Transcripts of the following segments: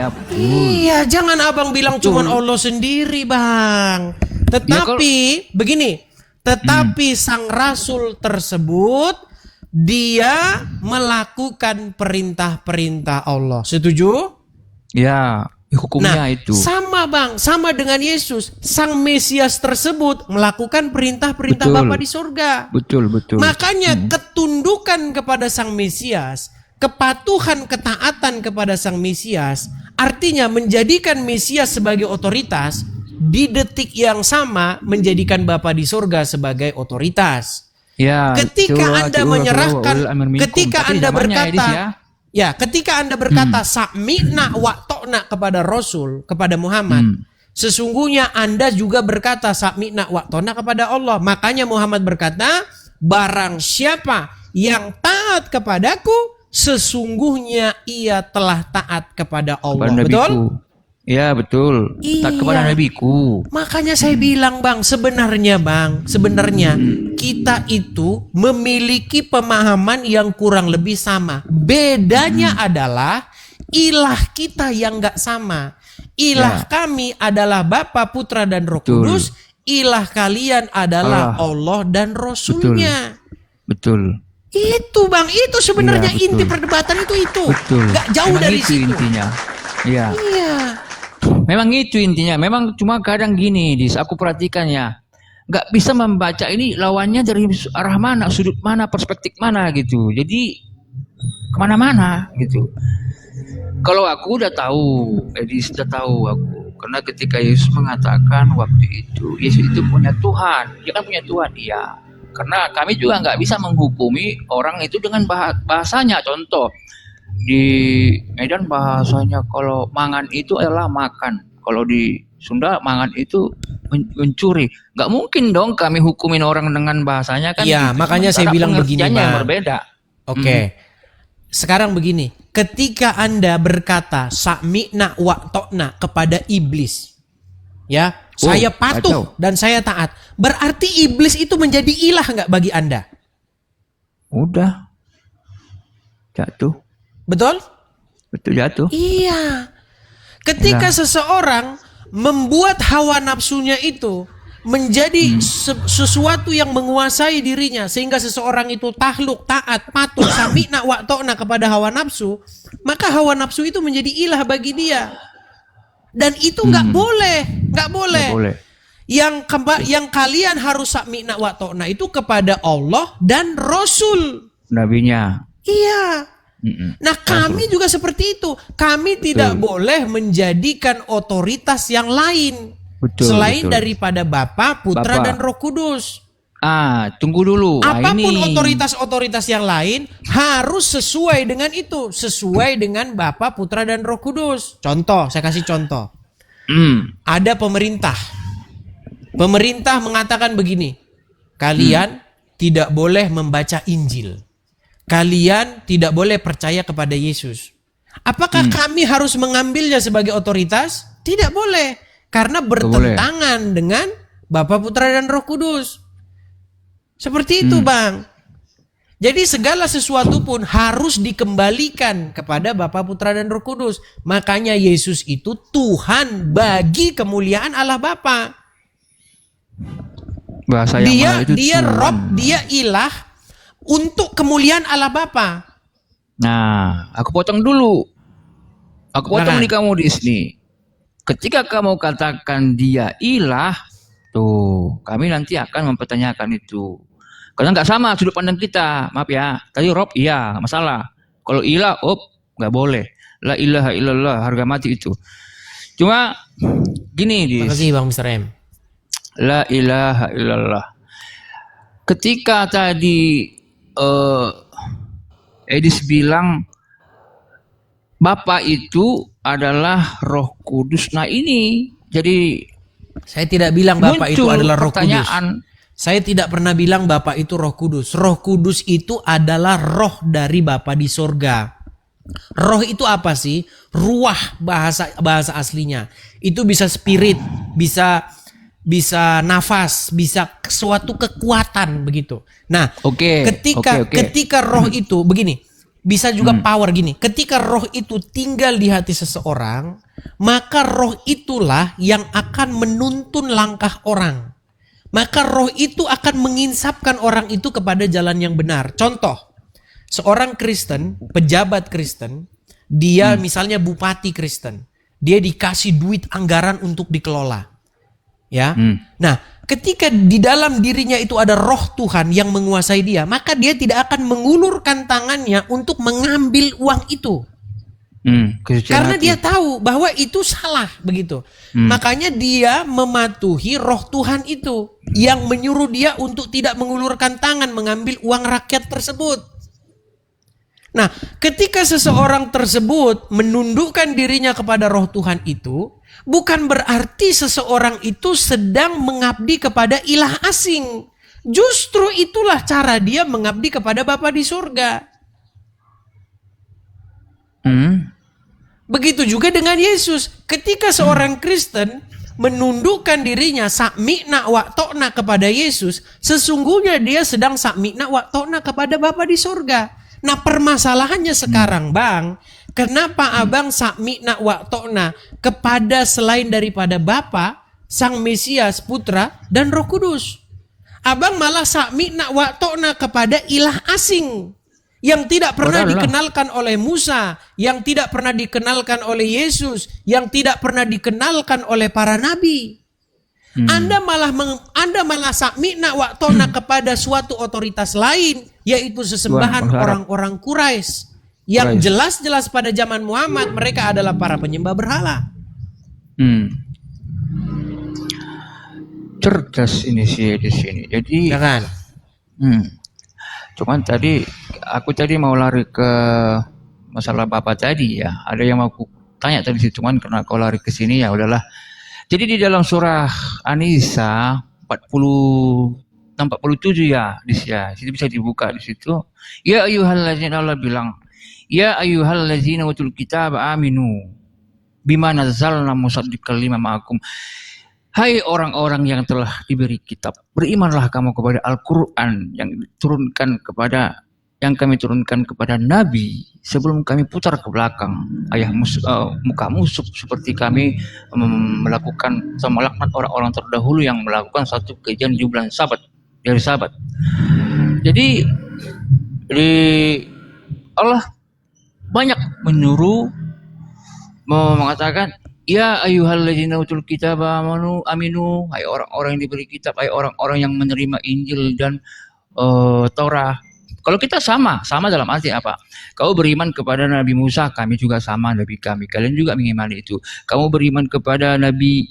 Ya, betul. Iya, jangan abang bilang Betul. cuman Allah sendiri, Bang. Tetapi begini, tetapi sang rasul tersebut dia melakukan perintah-perintah Allah. Setuju? Ya, hukumnya Nah, itu. sama Bang, sama dengan Yesus. Sang Mesias tersebut melakukan perintah-perintah Betul. Bapa di surga. Betul, betul. Makanya ketundukan kepada Sang Mesias, kepatuhan, ketaatan kepada Sang Mesias, artinya menjadikan Mesias sebagai otoritas, di detik yang sama menjadikan Bapa di surga sebagai otoritas. Ya, Ketika Anda menyerahkan, ketika Anda berkata, ketika Anda berkata sami'na wa ta'na kepada Rasul, kepada Muhammad, sesungguhnya Anda juga berkata sami'na wa ta'na kepada Allah. Makanya Muhammad berkata, barang siapa yang taat kepadaku, sesungguhnya ia telah taat kepada Allah. Betul? Ya, betul. Taat kepada nabiku. Makanya saya bilang Bang, sebenarnya kita itu memiliki pemahaman yang kurang lebih sama. Bedanya adalah ilah kita yang gak sama. Ilah kami adalah Bapa, Putra, dan Roh Kudus. Ilah kalian adalah Allah dan Rasulnya. Betul. Itu Bang, itu sebenarnya inti perdebatan itu. Betul. Gak jauh Memang dari itu situ. Intinya. Iya. Iya. Memang itu intinya. Memang cuma kadang gini, aku perhatikan ya. Nggak bisa membaca ini lawannya dari arah mana, sudut mana, perspektif mana gitu. Jadi kemana-mana gitu. Kalau aku udah tahu, Edis udah tahu aku. Karena ketika Yesus mengatakan waktu itu, Yesus itu punya Tuhan. Dia kan punya Tuhan, iya. Karena kami juga nggak bisa menghukumi orang itu dengan bahasanya. Contoh, di Medan bahasanya kalau mangan itu adalah makan. Kalau di Sunda mangan itu mencuri. Nggak mungkin dong kami hukumin orang dengan bahasanya kan. Iya, gitu. makanya saya bilang begini, yang Bang. berbeda. Oke. Sekarang begini, ketika Anda berkata sami'na wa ta'na kepada iblis, ya, saya patuh dan saya taat. Berarti iblis itu menjadi ilah nggak bagi Anda? Udah. Jatuh. Betul? Betul, jatuh. Iya. Ketika seseorang membuat hawa nafsunya itu menjadi sesuatu yang menguasai dirinya, sehingga seseorang itu takluk, taat, patuh, sami'na wa ta'na kepada hawa nafsu, maka hawa nafsu itu menjadi ilah bagi dia. Dan itu nggak boleh. Nggak boleh. Yang kalian harus sami'na wa ta'na itu kepada Allah dan Rasul. Nabinya. Iya. Nah kami juga seperti itu. Kami tidak boleh menjadikan otoritas yang lain selain daripada Bapa, Putra, dan Roh Kudus. Tunggu dulu. Apapun otoritas-otoritas yang lain harus sesuai dengan itu, sesuai dengan Bapa, Putra, dan Roh Kudus. Contoh, saya kasih contoh. Ada pemerintah. Pemerintah mengatakan begini, kalian tidak boleh membaca Injil. Kalian tidak boleh percaya kepada Yesus. Apakah kami harus mengambilnya sebagai otoritas? Tidak boleh. Karena bertentangan dengan Bapa, Putra, dan Roh Kudus. Seperti itu Bang. Jadi segala sesuatu pun harus dikembalikan kepada Bapa, Putra, dan Roh Kudus. Makanya Yesus itu Tuhan bagi kemuliaan Allah Bapa. Bahasa yang dia Rob, dia ilah untuk kemuliaan Allah Bapa. Nah, aku potong dulu. Aku potong di kamu di sini. Ketika kamu katakan dia ilah, tuh, kami nanti akan mempertanyakan itu. Karena nggak sama sudut pandang kita. Maaf ya. Tadi Rob, iya, nggak masalah. Kalau ilah, nggak boleh. La ilaha illallah, harga mati itu. Cuma gini, Terima kasih Bang Mr. M. La ilaha illallah. Ketika tadi Edis bilang Bapa itu adalah Roh Kudus. Nah ini jadi saya tidak bilang Bapa itu adalah Roh Kudus. Saya tidak pernah bilang Bapa itu Roh Kudus. Roh Kudus itu adalah roh dari Bapa di sorga. Roh itu apa sih? Ruah bahasa aslinya. Itu bisa spirit, bisa nafas, bisa suatu kekuatan begitu. Nah, ketika roh itu begini, Bisa juga power gini. Ketika roh itu tinggal di hati seseorang, maka roh itulah yang akan menuntun langkah orang. Maka roh itu akan menginsapkan orang itu kepada jalan yang benar. Contoh, seorang Kristen, pejabat Kristen, dia misalnya bupati Kristen, dia dikasih duit anggaran untuk dikelola. Ya. Nah, ketika di dalam dirinya itu ada roh Tuhan yang menguasai dia, maka dia tidak akan mengulurkan tangannya untuk mengambil uang itu. Karena dia tahu bahwa itu salah begitu. Makanya dia mematuhi roh Tuhan itu yang menyuruh dia untuk tidak mengulurkan tangan mengambil uang rakyat tersebut. Nah, ketika seseorang tersebut menundukkan dirinya kepada roh Tuhan itu, bukan berarti seseorang itu sedang mengabdi kepada ilah asing. Justru itulah cara dia mengabdi kepada Bapa di surga. Begitu juga dengan Yesus. Ketika seorang Kristen menundukkan dirinya sakmina wa ta'na kepada Yesus, sesungguhnya dia sedang sakmina wa ta'na kepada Bapa di surga. Nah, permasalahannya sekarang, Bang, kenapa Abang sakmina wa ta'na kepada selain daripada Bapa, Sang Mesias, Putra, dan Roh Kudus? Abang malah sakmina wa ta'na kepada ilah asing yang tidak pernah dikenalkan oleh Musa, yang tidak pernah dikenalkan oleh Yesus, yang tidak pernah dikenalkan oleh para nabi. Anda malah sakmina wa ta'na kepada suatu otoritas lain, yaitu sesembahan orang-orang Quraisy yang jelas-jelas pada zaman Muhammad mereka adalah para penyembah berhala. Cerdas ini sih di sini. Jadi Ya kan? Cuman tadi aku mau lari ke masalah Bapak tadi ya. Ada yang mau aku tanya tadi sih, cuman karena kau lari ke sini ya udahlah. Jadi di dalam surah An-Nisa 47 ya, di situ bisa dibuka di situ. Ya ayyuhallazina, Allah bilang, ya ayyuhallazina utul kitab aminu bima nazzalna musaddiqal lima ma'akum. Hai orang-orang yang telah diberi kitab, berimanlah kamu kepada Al-Quran yang kami turunkan kepada Nabi sebelum kami putar ke belakang muka musuh seperti kami melakukan atau melaknat orang-orang terdahulu yang melakukan satu kejadian di bulan Sabat dari Sabat. Jadi Allah banyak menyuruh mengatakan, ya ayyuhalladzina utul kitab aminu, hai orang-orang yang diberi kitab, hai orang-orang yang menerima Injil dan Taurat. Kalau kita sama dalam arti apa? Kau beriman kepada Nabi Musa, kami juga sama Nabi kami. Kalian juga mengimani itu. Kamu beriman kepada Nabi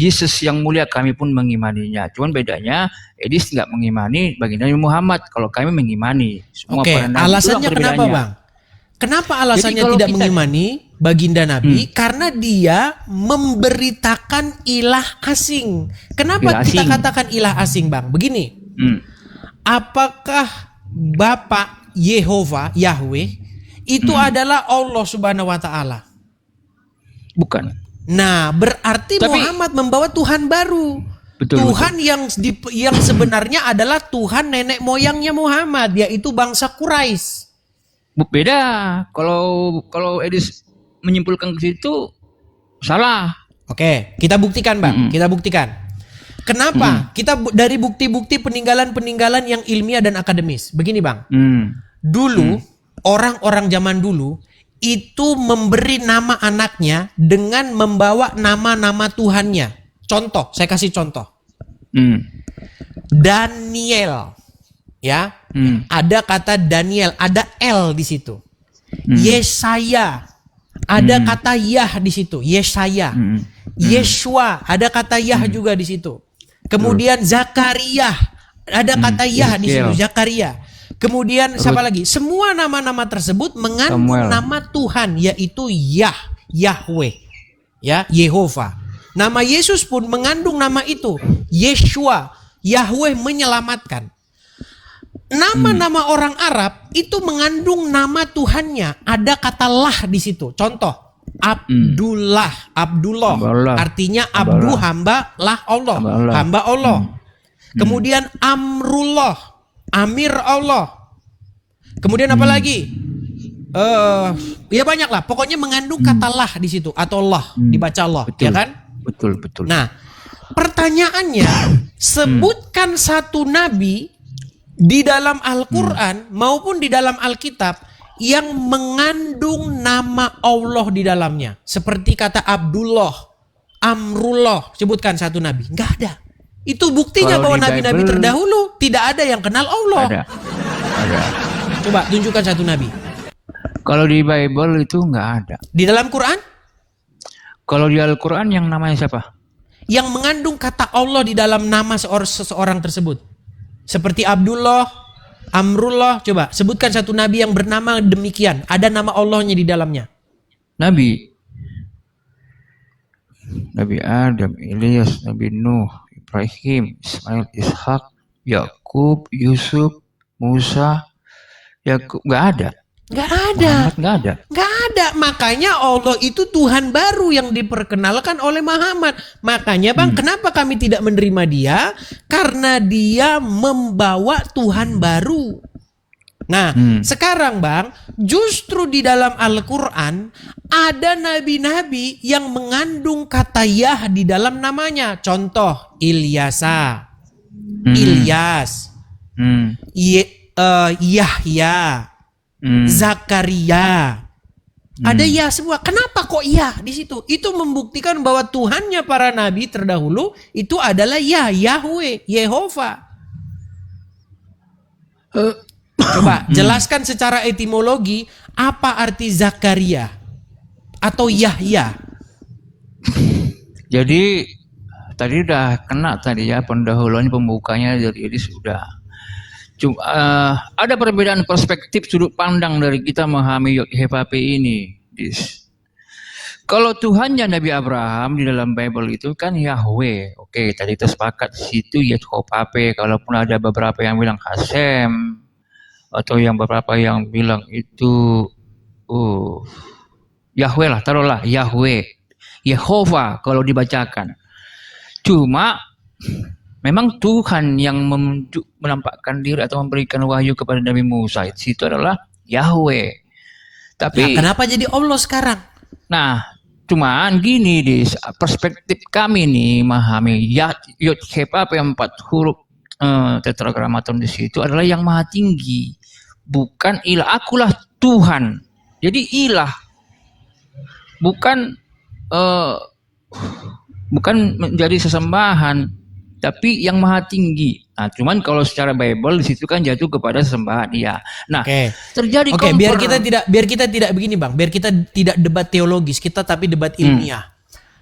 Yesus yang mulia, kami pun mengimaninya. Cuman bedanya, Edis tidak mengimani baginda Nabi Muhammad. Kalau kami mengimani. Semua para nabi. Alasannya kenapa, Bang? Kenapa alasannya tidak mengimani baginda Nabi? Karena dia memberitakan ilah asing. Kenapa kita katakan ilah asing, Bang? Begini, apakah Bapak Yahweh itu adalah Allah Subhanahu wa Ta'ala? Bukan. Nah, berarti Muhammad membawa Tuhan baru. Tuhan yang sebenarnya adalah Tuhan nenek moyangnya Muhammad, yaitu bangsa Quraisy. Beda. Kalau Edis menyimpulkan ke situ salah. Oke, kita buktikan, Bang. Kita buktikan. Kenapa? Kita dari bukti-bukti peninggalan-peninggalan yang ilmiah dan akademis. Begini, Bang. Dulu orang-orang zaman dulu itu memberi nama anaknya dengan membawa nama-nama Tuhannya. Contoh, saya kasih contoh. Daniel. Ya. Ada kata Daniel, ada L di situ. Yesaya. Ada kata Yah di situ, Yesaya. Yeshua, ada kata Yah juga di situ. Kemudian Zakaria, ada kata Yah di situ, Zakaria. Kemudian siapa lagi? Semua nama-nama tersebut mengandung nama Tuhan, yaitu Yahweh, ya, Yehova. Nama Yesus pun mengandung nama itu, Yeshua, Yahweh menyelamatkan. Nama-nama orang Arab itu mengandung nama Tuhannya, ada kata lah di situ. Contoh, Abdullah, artinya Abdu, hamba, lah Allah, hamba Allah. Kemudian Amrullah, Amir Allah. Kemudian apa lagi? Ya banyak lah. Pokoknya mengandung kata lah di situ atau Allah, dibaca Allah, Betul. ya kan? Betul. Nah, pertanyaannya, sebutkan satu nabi di dalam Al-Quran maupun di dalam Alkitab yang mengandung nama Allah di dalamnya. Seperti kata Abdullah, Amrullah. Sebutkan satu nabi. Nggak ada. Itu buktinya Kalau bahwa di nabi-nabi Bible, terdahulu tidak ada yang kenal Allah. ada. Coba tunjukkan satu nabi. Kalau di Bible itu nggak ada. Di dalam Quran, Kalau di Al-Quran yang namanya siapa? yang mengandung kata Allah di dalam nama seseorang tersebut. Seperti Abdullah, Amrullah. Coba sebutkan satu nabi yang bernama demikian. Ada nama Allahnya di dalamnya. Nabi Adam, Ilyas, Nabi Nuh, Ibrahim, Ismail, Ishak, Yakub, Yusuf, Musa, Yakub. Nggak ada. Nggak ada. Muhammad nggak ada. Nggak ada. Makanya Allah itu Tuhan baru yang diperkenalkan oleh Muhammad. Makanya Bang, kenapa kami tidak menerima dia? Karena dia membawa Tuhan baru. Nah, sekarang Bang, justru di dalam Al-Quran ada nabi-nabi yang mengandung kata Yah di dalam namanya. Contoh, Ilyasa, Ilyas, Yahya, Zakaria. Ada ya semua. Kenapa kok ya di situ? Itu membuktikan bahwa Tuhannya para nabi terdahulu itu adalah Yahweh, Yehova. Coba jelaskan secara etimologi apa arti Zakaria atau Yahya. Jadi tadi udah kena tadi ya pendahuluan pembukanya jadi sudah. Cuma ada perbedaan perspektif sudut pandang dari kita memahami YHWH ini. Kalau Tuhannya Nabi Abraham di dalam Bible itu kan Yahweh. Oke, tadi kita sepakat di situ YHWH. Kalaupun ada beberapa yang bilang Hasem atau yang beberapa yang bilang itu Yahweh lah, taruhlah Yahweh, Yehova kalau dibacakan. Cuma memang Tuhan yang menampakkan diri atau memberikan wahyu kepada Nabi Musa itu adalah Yahweh. Tapi kenapa jadi Allah sekarang? Nah, cuman gini di perspektif kami nih memahami YHWH yang 4 huruf tetragramaton di situ adalah yang maha tinggi, bukan ilah. Akulah Tuhan. Jadi ilah bukan menjadi sesembahan, tapi yang maha tinggi. Nah, cuman kalau secara Bible di situ kan jatuh kepada sesembahan dia. Nah, terjadi biar kita tidak begini Bang, biar kita tidak debat teologis, kita tapi debat ilmiah.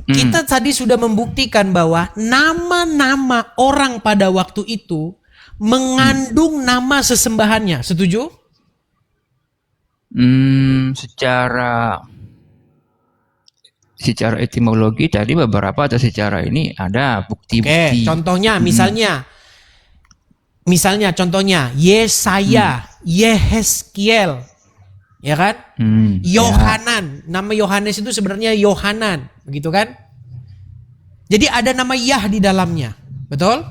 Kita tadi sudah membuktikan bahwa nama-nama orang pada waktu itu mengandung nama sesembahannya. Setuju? Secara etimologi tadi beberapa atau secara ini ada bukti-bukti. Contohnya misalnya contohnya Yesaya, Yehezkiel, ya kan? Yohanan, nama Yohanes itu sebenarnya Yohanan, begitu kan? Jadi ada nama Yah di dalamnya, betul?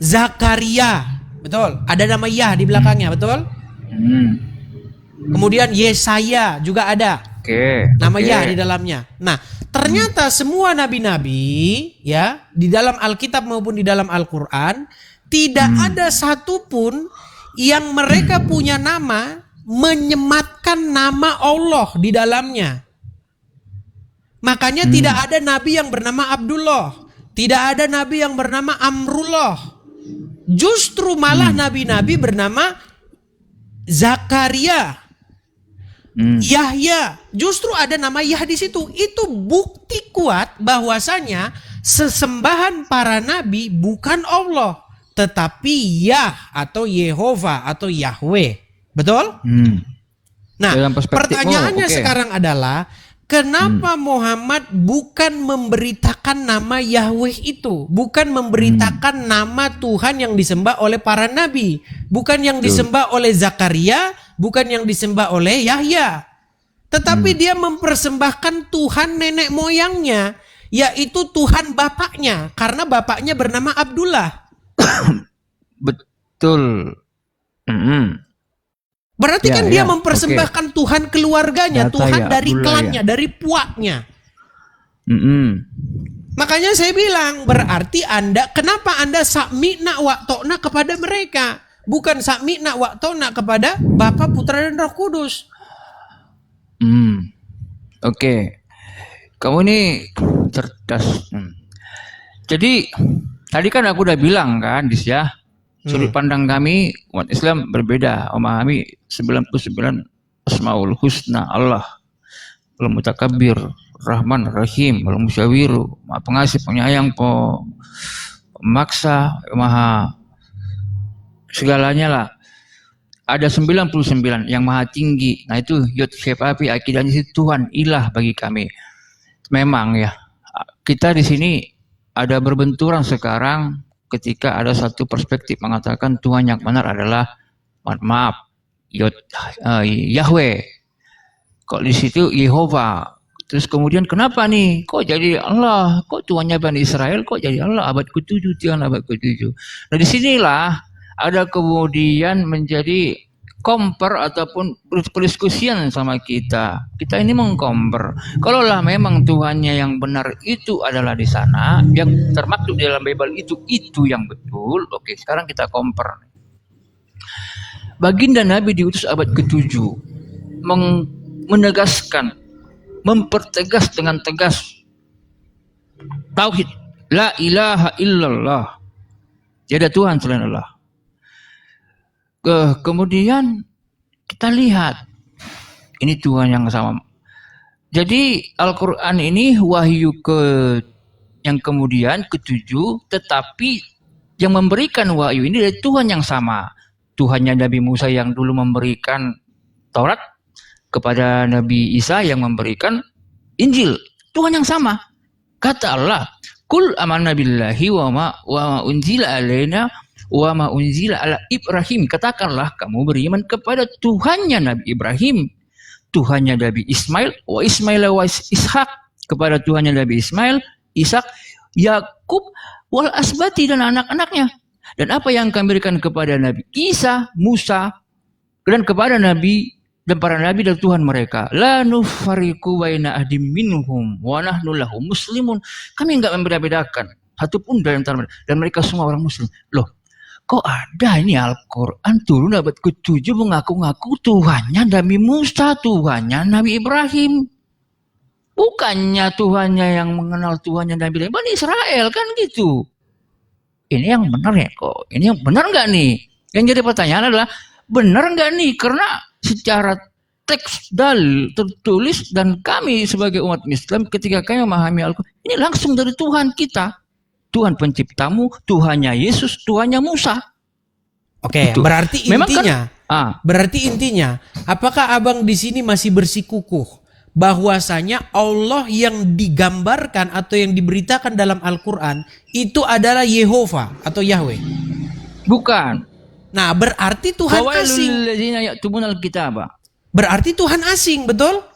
Zakaria, betul? Ada nama Yah di belakangnya, betul? Kemudian Yesaya juga ada. Nama Yah di dalamnya. Nah, ternyata semua nabi-nabi ya di dalam Alkitab maupun di dalam Al-Quran tidak ada satupun yang mereka punya nama menyematkan nama Allah di dalamnya. Makanya tidak ada nabi yang bernama Abdullah, tidak ada nabi yang bernama Amrullah. Justru malah nabi-nabi bernama Zakaria, Yahya, justru ada nama Yah di situ. Itu bukti kuat bahwasanya sesembahan para nabi bukan Allah, tetapi Yah atau Yehova atau Yahweh. Betul? Nah, pertanyaannya sekarang adalah kenapa Muhammad bukan memberitakan nama Yahweh itu, bukan memberitakan nama Tuhan yang disembah oleh para nabi, bukan yang disembah oleh Zakaria, bukan yang disembah oleh Yahya, tetapi dia mempersembahkan Tuhan nenek moyangnya, yaitu Tuhan bapaknya, karena bapaknya bernama Abdullah. Betul. Berarti Ya, kan dia ya, mempersembahkan Tuhan keluarganya, Data Tuhan ya, dari Abdullah klannya, dari puaknya. Makanya saya bilang, berarti kenapa Anda sakmina wa ta'na kepada mereka? Bukan sakmina wa ta'na kepada Bapa, Putra, dan Roh Kudus. Oke. Kamu ini cerdas. Jadi, tadi kan aku udah bilang kan, Dis ya. Sudut pandang kami, umat Islam berbeda. Memahami 99 Asmaul Husna Allah. Al-Mutakabbir, Rahman, Rahim, Al-Musyawiru, Maha Pengasih, Penyayang, Pemaksa, Maha segalanya lah. Ada 99 yang maha tinggi. Nah itu Yud Syefafi, akidahnya itu Tuhan, ilah bagi kami. Memang ya, kita di sini ada berbenturan sekarang ketika ada satu perspektif mengatakan Tuhan yang benar adalah Yahweh. Kok di situ Yehova. Terus kemudian kenapa nih? Kok jadi Allah? Kok Tuhannya Bani Israel? Kok jadi Allah? Abad ke-7, Tuhan abad ke-7. Nah disinilah ada kemudian menjadi compare ataupun berdiskusian sama kita. Kita ini mengcompare. Kalaulah memang Tuhannya yang benar itu adalah di sana, yang termaktub di dalam Bible itu yang betul. Oke, sekarang kita compare. Baginda Nabi diutus abad ke-7 menegaskan, mempertegas dengan tegas tauhid, la ilaha illallah. Tiada Tuhan selain Allah. Kemudian kita lihat ini Tuhan yang sama. Jadi Al-Quran ini wahyu yang kemudian ke-7, tetapi yang memberikan wahyu ini dari Tuhan yang sama. Tuhannya Nabi Musa yang dulu memberikan Taurat kepada Nabi Isa yang memberikan Injil. Tuhan yang sama. Kata Allah, "Qul amanna billahi wa ma unzila alaina wa ma unzila ala Ibrahim." Katakanlah kamu beriman kepada Tuhannya Nabi Ibrahim, Tuhannya Nabi Ismail, wa Ismail wa Ishak, kepada Tuhannya Nabi Ismail, Ishak, Yakub, wal asbati, dan anak-anaknya. Dan apa yang kami berikan kepada Nabi Isa, Musa, dan kepada Nabi dan para Nabi dari Tuhan mereka. La nufariqu baina ahdim minhum wa nahnu lahu muslimun. Kami enggak membeda-bedakan satupun dari antara mereka, dan mereka semua orang Muslim. Loh, kok ada ini Al-Quran turun abad ke-7 mengaku-ngaku Tuhannya Nabi Musa, Tuhannya Nabi Ibrahim. Bukannya Tuhannya yang mengenal Tuhannya Nabi Ibrahim, Bani Israel kan gitu. Ini yang benar ya kok? Ini yang benar nggak nih? Yang jadi pertanyaan adalah benar nggak nih? Karena secara teks dalil tertulis dan kami sebagai umat Islam ketika kami memahami Al-Quran ini langsung dari Tuhan kita. Tuhan penciptamu, Tuhannya Yesus, Tuhannya Musa. Oke, Itu. berarti Memang intinya, berarti intinya, apakah abang di sini masih bersikukuh bahwasanya Allah yang digambarkan atau yang diberitakan dalam Al-Quran itu adalah Yehova atau Yahweh? Bukan. Nah, berarti Tuhan asing. Berarti Tuhan asing, betul?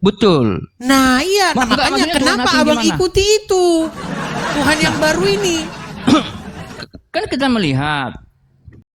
Betul. Nah iya, nah, makanya kenapa abang gimana? ikuti itu Tuhan yang baru ini? Kan kita melihat